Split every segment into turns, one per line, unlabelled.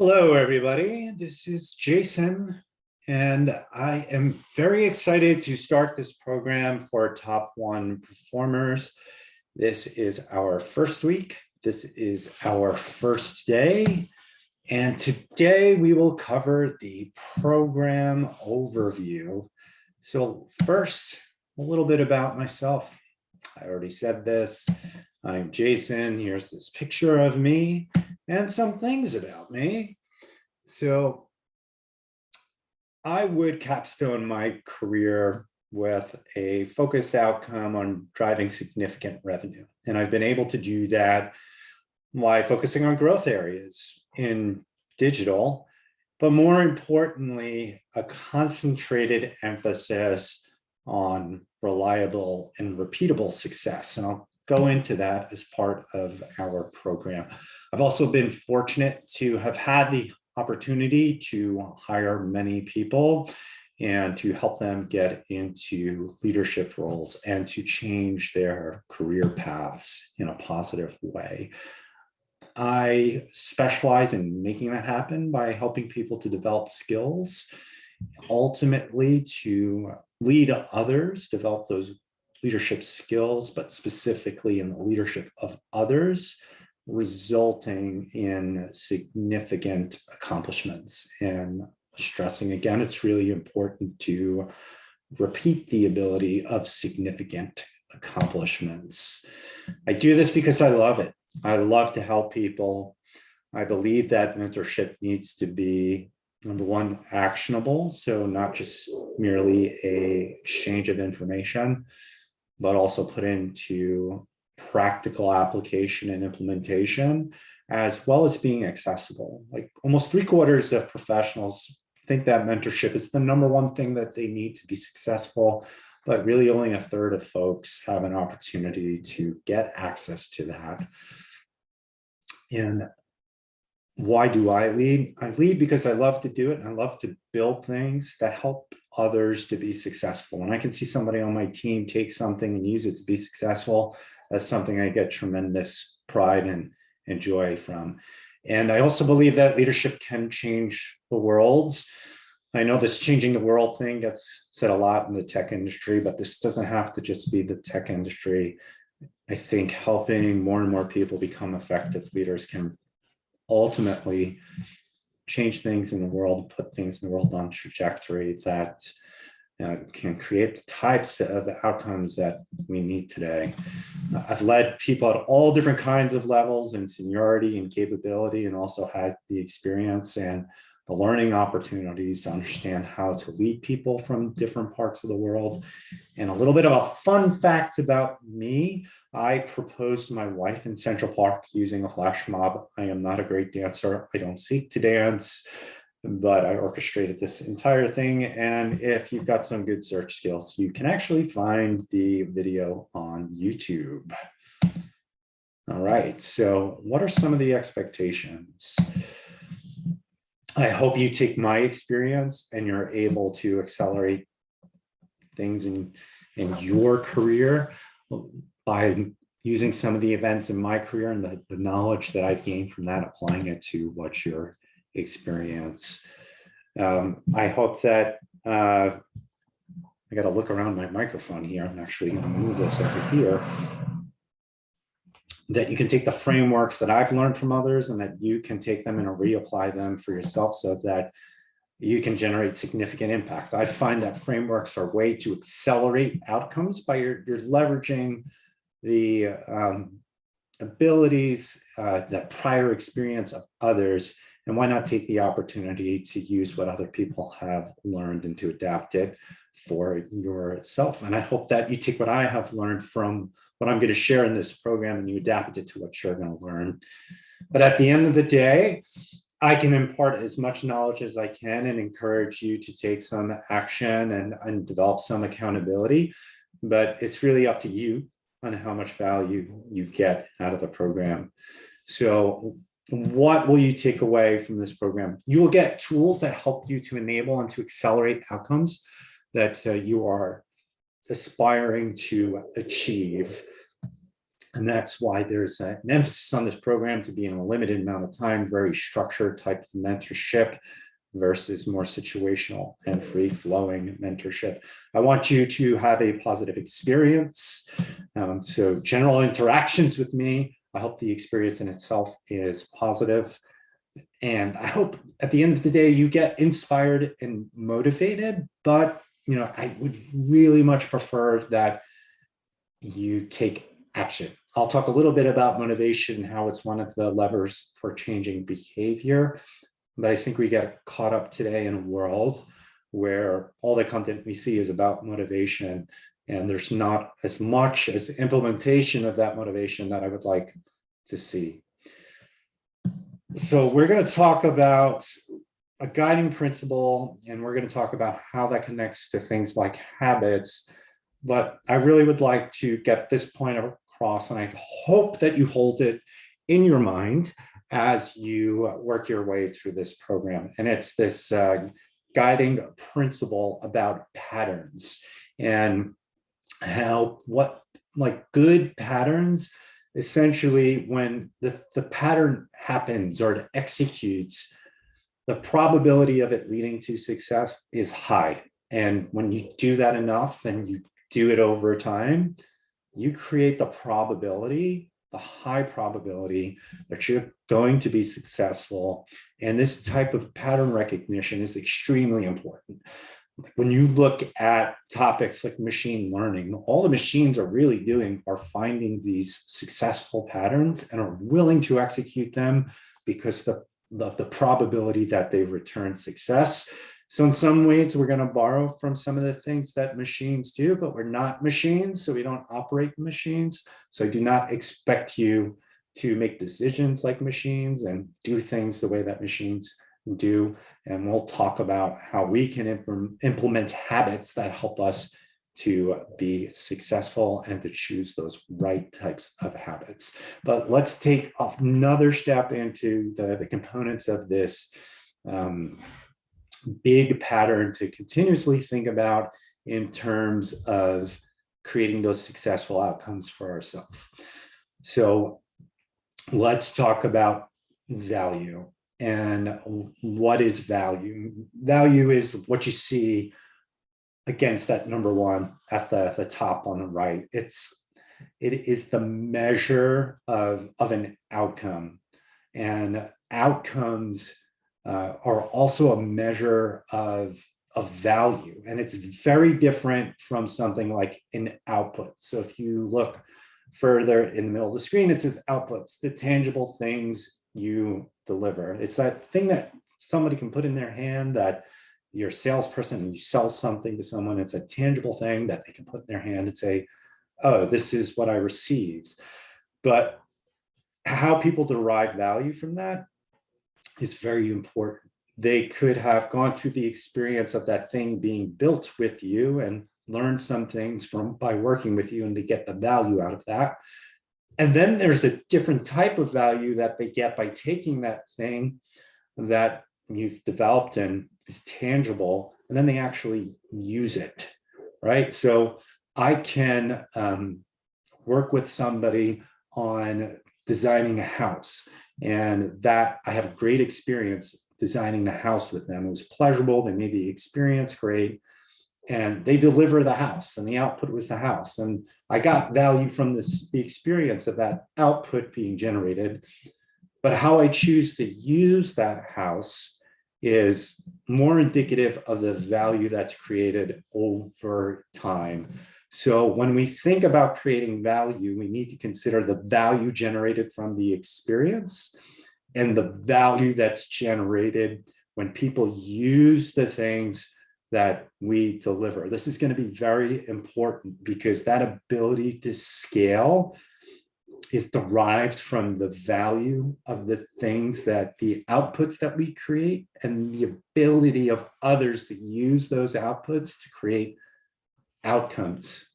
Hello, everybody. This is Jason, and I am very excited to start this program for Top One performers. This is our first week. This is our first day. And today we will cover the program overview. So first, a little bit about myself. I already said this. I'm Jason. Here's this picture of me and some things about me. So I would capstone my career with a focused outcome on driving significant revenue. And I've been able to do that by focusing on growth areas in digital, but more importantly, a concentrated emphasis on reliable and repeatable success. And I'll go into that as part of our program. I've also been fortunate to have had the opportunity to hire many people and to help them get into leadership roles and to change their career paths in a positive way. I specialize in making that happen by helping people to develop skills, ultimately to lead others, develop those leadership skills, but specifically in the leadership of others, resulting in significant accomplishments. And stressing again, it's really important to repeat the ability of significant accomplishments. I do this because I love it. I love to help people. I believe that mentorship needs to be, number one, actionable. So not just merely an exchange of information, but also put into practical application and implementation, as well as being accessible. Like almost 3/4 of professionals think that mentorship is the number one thing that they need to be successful, but really only 1/3 of folks have an opportunity to get access to that. And why do I lead? I lead because I love to do it, and I love to build things that help others to be successful. And I can see somebody on my team take something and use it to be successful. That's something I get tremendous pride and joy from. And I also believe that leadership can change the world. I know this changing the world thing gets said a lot in the tech industry, but this doesn't have to just be the tech industry. I think helping more and more people become effective leaders can ultimately change things in the world, put things in the world on trajectory that can create the types of outcomes that we need today. I've led people at all different kinds of levels and seniority and capability, and also had the experience and the learning opportunities to understand how to lead people from different parts of the world. And a little bit of a fun fact about me: I proposed to my wife in Central Park using a flash mob. I am not a great dancer. I don't seek to dance, but I orchestrated this entire thing. And if you've got some good search skills, you can actually find the video on YouTube. All right, so what are some of the expectations? I hope you take my experience and you're able to accelerate things in your career by using some of the events in my career and the knowledge that I've gained from that, applying it to what's your experience. I hope that I got to look around my microphone here. I'm actually going to move this over here. That you can take the frameworks that I've learned from others and that you can take them and reapply them for yourself so that you can generate significant impact. I find that frameworks are a way to accelerate outcomes by you're leveraging the abilities, the prior experience of others. And why not take the opportunity to use what other people have learned and to adapt it for yourself? And I hope that you take what I have learned from what I'm going to share in this program and you adapt it to what you're going to learn. But at the end of the day, I can impart as much knowledge as I can and encourage you to take some action and develop some accountability. But it's really up to you on how much value you get out of the program. So what will you take away from this program? You will get tools that help you to enable and to accelerate outcomes that you are aspiring to achieve. And that's why there's an emphasis on this program to be in a limited amount of time, very structured type of mentorship versus more situational and free-flowing mentorship. I want you to have a positive experience. So general interactions with me, I hope the experience in itself is positive. And I hope at the end of the day, you get inspired and motivated, but I would really much prefer that you take action. I'll talk a little bit about motivation, how it's one of the levers for changing behavior. But I think we get caught up today in a world where all the content we see is about motivation, and there's not as much as implementation of that motivation that I would like to see. So we're going to talk about a guiding principle, and we're going to talk about how that connects to things like habits. But I really would like to get this point across, and I hope that you hold it in your mind as you work your way through this program. And it's this guiding principle about patterns and how good patterns, essentially when the pattern happens or it executes, the probability of it leading to success is high. And when you do that enough and you do it over time, you create the high probability that you're going to be successful. And this type of pattern recognition is extremely important. When you look at topics like machine learning, all the machines are really doing are finding these successful patterns and are willing to execute them because of the probability that they return success. So in some ways, we're going to borrow from some of the things that machines do, but we're not machines, so we don't operate machines. So I do not expect you to make decisions like machines and do things the way that machines do. And we'll talk about how we can implement habits that help us to be successful and to choose those right types of habits. But let's take another step into the components of this big pattern to continuously think about in terms of creating those successful outcomes for ourselves. So let's talk about value. And what is value? Value is what you see against that number one at the top on the right. It is the measure of an outcome, and outcomes are also a measure of value. And it's very different from something like an output. So if you look further in the middle of the screen, it says outputs, the tangible things you deliver. It's that thing that somebody can put in their hand, that you're a salesperson and you sell something to someone. It's a tangible thing that they can put in their hand and say, oh, this is what I received. But how people derive value from that is very important. They could have gone through the experience of that thing being built with you and learned some things by working with you, and they get the value out of that. And then there's a different type of value that they get by taking that thing that you've developed and is tangible, and then they actually use it, right? So I can work with somebody on designing a house, and that I have a great experience designing the house with them. It was pleasurable. They made the experience great, and they deliver the house, and the output was the house. And I got value from the experience of that output being generated. But how I choose to use that house is more indicative of the value that's created over time. So when we think about creating value, we need to consider the value generated from the experience and the value that's generated when people use the things that we deliver. This is going to be very important because that ability to scale is derived from the value of the things that the outputs that we create and the ability of others to use those outputs to create outcomes.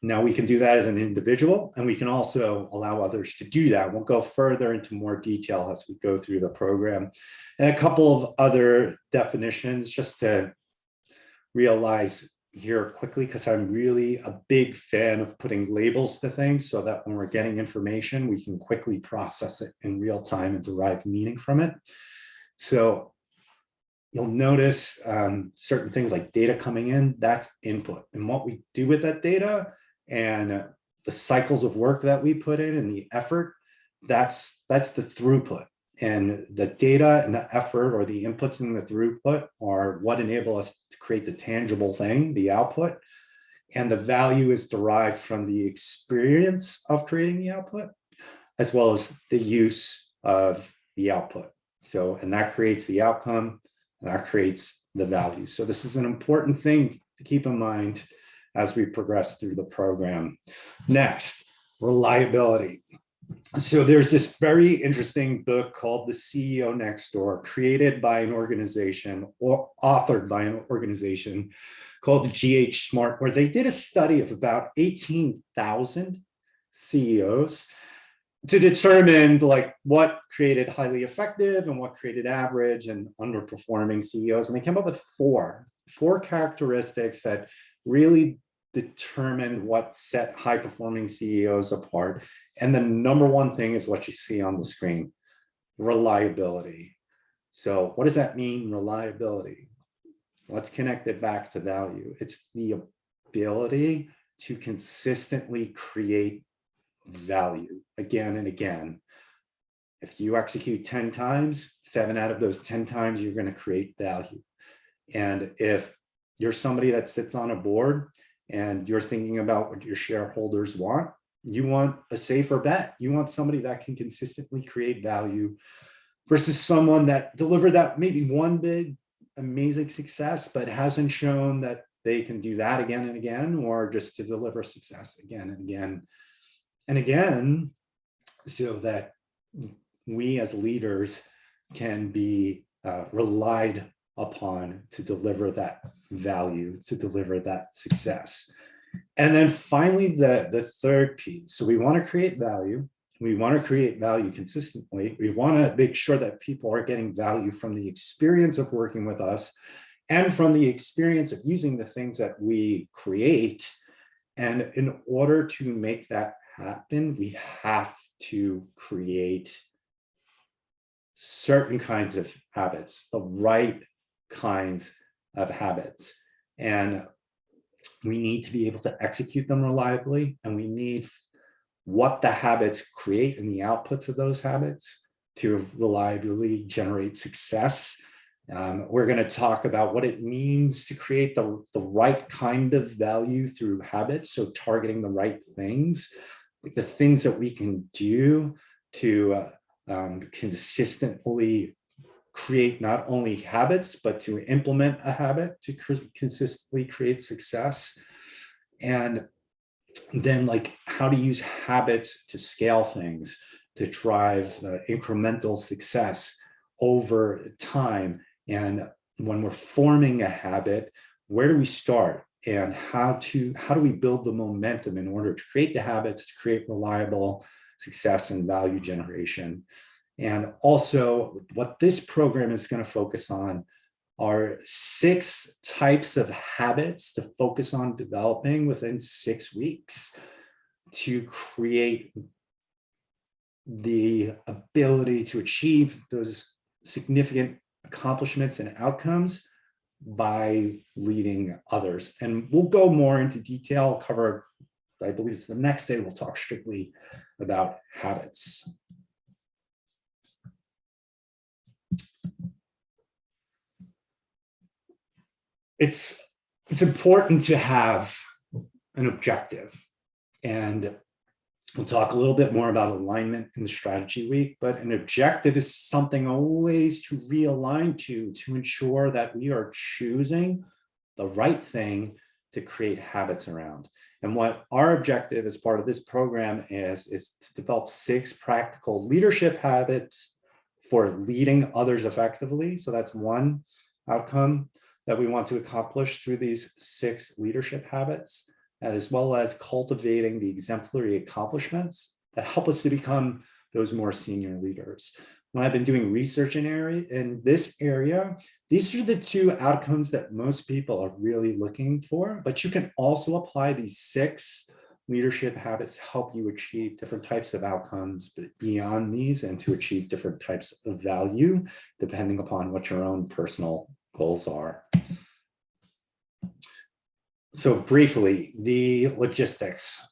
Now we can do that as an individual, and we can also allow others to do that. We'll go further into more detail as we go through the program. And a couple of other definitions just to realize here quickly because I'm really a big fan of putting labels to things so that when we're getting information, we can quickly process it in real time and derive meaning from it. So you'll notice certain things like data coming in, that's input. And what we do with that data and the cycles of work that we put in and the effort, that's the throughput. And the data and the effort or the inputs and the throughput are what enable us to create the tangible thing, the output. And the value is derived from the experience of creating the output, as well as the use of the output. So, and that creates the outcome, and that creates the value. So this is an important thing to keep in mind as we progress through the program. Next, reliability. So there's this very interesting book called The CEO Next Door, created by an organization or authored by an organization called the GH Smart, where they did a study of about 18,000 CEOs to determine like what created highly effective and what created average and underperforming CEOs. And they came up with four characteristics that really determined what set high performing CEOs apart. And the number one thing is what you see on the screen, reliability. So what does that mean, reliability? Let's connect it back to value. It's the ability to consistently create value again and again. If you execute 10 times, 7 out of those 10 times, you're going to create value. And if you're somebody that sits on a board and you're thinking about what your shareholders want, you want a safer bet. You want somebody that can consistently create value versus someone that delivered that maybe one big amazing success, but hasn't shown that they can do that again and again, or just to deliver success again and again and again, so that we as leaders can be relied upon to deliver that value, to deliver that success. And then finally, the third piece. So we want to create value. We want to create value consistently. We want to make sure that people are getting value from the experience of working with us and from the experience of using the things that we create. And in order to make that happen, we have to create certain kinds of habits, the right kinds of habits. And we need to be able to execute them reliably, and we need what the habits create and the outputs of those habits to reliably generate success. We're going to talk about what it means to create the right kind of value through habits. So targeting the right things, like the things that we can do to consistently create not only habits, but to implement a habit to consistently create success. And then like how to use habits to scale things, to drive incremental success over time. And when we're forming a habit, where do we start? And how do we build the momentum in order to create the habits, to create reliable success and value generation? And also what this program is going to focus on are 6 types of habits to focus on developing within 6 weeks to create the ability to achieve those significant accomplishments and outcomes by leading others. And we'll go more into detail, cover, I believe it's the next day, we'll talk strictly about habits. It's important to have an objective, and we'll talk a little bit more about alignment in the strategy week, but an objective is something always to realign to ensure that we are choosing the right thing to create habits around. And what our objective as part of this program is to develop 6 practical leadership habits for leading others effectively. So that's one outcome that we want to accomplish through these 6 leadership habits, as well as cultivating the exemplary accomplishments that help us to become those more senior leaders. When I've been doing research in this area, these are the two outcomes that most people are really looking for, but you can also apply these 6 leadership habits to help you achieve different types of outcomes beyond these and to achieve different types of value, depending upon what your own personal goals are. So briefly, the logistics.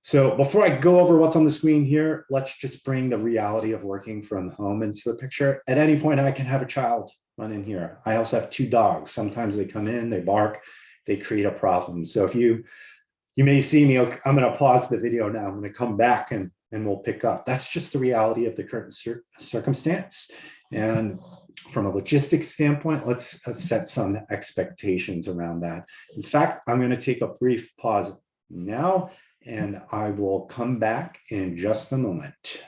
So before I go over what's on the screen here, let's just bring the reality of working from home into the picture. At any point, I can have a child run in here. I also have 2 dogs. Sometimes they come in, they bark, they create a problem. So if you may see me, I'm going to pause the video now. I'm going to come back and we'll pick up. That's just the reality of the current circumstance. And from a logistics standpoint, let's set some expectations around that. In fact, I'm going to take a brief pause now, and I will come back in just a moment.